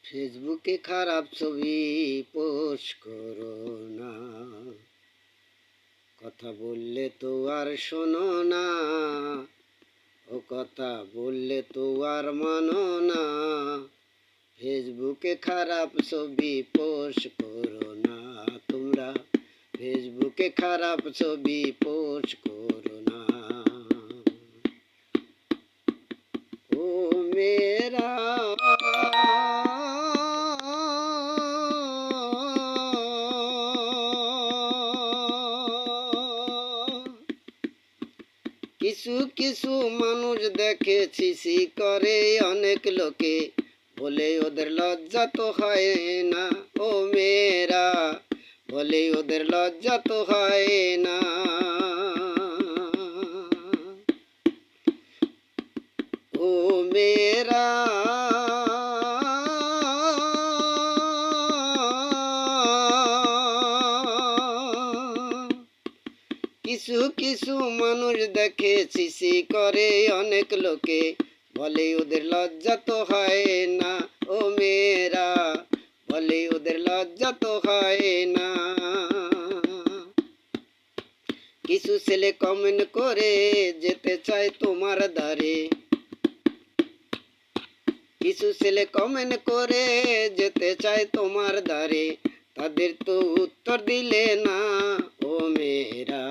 ফেসবুকে খারাপ ছবি পোস্ট করো না, কথা বললে তো আর শোনো না, ও কথা বললে তো আর মানো না। ফেসবুকে খারাপ ছবি পোস্ট করো না তোমরা, ফেসবুকে খারাপ ছবি পোস্ট করো না। ও মেরা কিছু কিছু মানুষ দেখেছি করে অনেক লোকে, বলে ওদের লজ্জা তো হয় না। ও মেয়েরা, বলে ওদের লজ্জা তো হয় না। ও মেয়েরা, কিছু কিছু মানুষ দেখেছি করে অনেক লোকে, বলে ওদের লজ্জা তো হয় না। ও মেয়েরা, বলে ওদের লজ্জা তো হয় না। কিছু ছেলে কমেন্ট করে যেতে চায় তোমার দ্বারে, কিছু ছেলে কমেন্ট করে যেতে চায় তোমার দ্বারে, তাদের তো উত্তর দিলে না। ও মেয়েরা,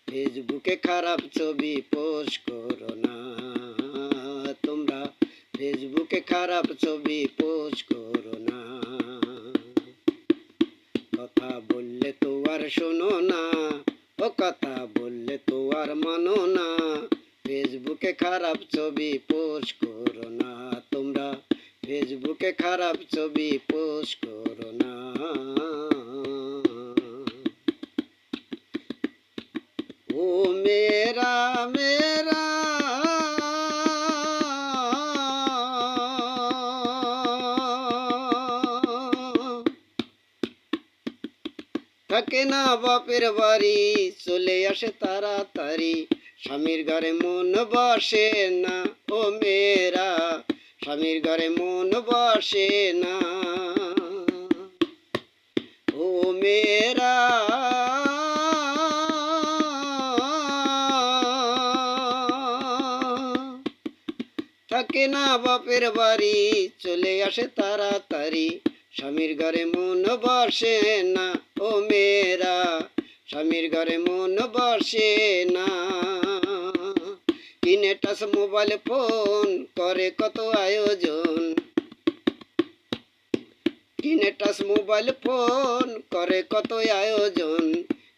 ফেসবুকে খারাপ ছবি পোস্ট করো না তোমরা, ফেসবুকে খারাপ ছবি পোস্ট করো না। কথা বললে তো আর শোনো না, ও কথা বললে তো আর মানো না। ফেসবুকে খারাপ ছবি পোস্ট করো না তোমরা, ফেসবুকে খারাপ ছবি পোস্ট করো না। ও মেরা মেরা, থাকে না বাপের বাড়ি, চলে আসে তাড়াতাড়ি, স্বামীর ঘরে মন বসে না। ও মেয়েরা, স্বামীর ঘরে মন বসে না। ও মেয়েরা, থাকে না বাপের বাড়ি, চলে আসে তাড়াতাড়ি, স্বামীর ঘরে মন বসে না। ও মেয়েরা, স্বামীর ঘরে মন বসে না। কিনে টাচ মোবাইল ফোন করে কত আয়োজন, কিনে টাচ মোবাইল ফোন করে কত আয়োজন,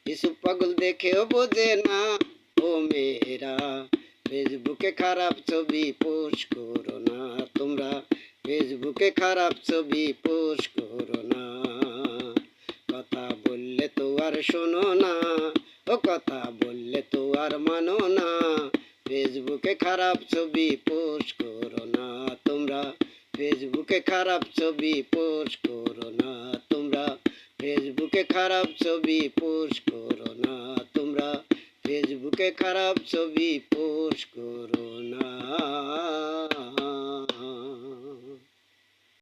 কিছু পাগল দেখেও বোঝে না। ও মেয়েরা, ফেসবুকে খারাপ ছবি পোস্ট করো না তোমরা, ফেসবুকে খারাপ ছবি পোস্ট করো না। কথা বললে তো আর শোনো না, ও কথা বললে তো আর মানো না। ফেসবুকে খারাপ ছবি পোস্ট করো না তোমরা, ফেসবুকে খারাপ ছবি পোস্ট করো না তোমরা, ফেসবুকে খারাপ ছবি পোস্ট করো না তোমরা, ফেসবুকে খারাপ ছবি পোস্ট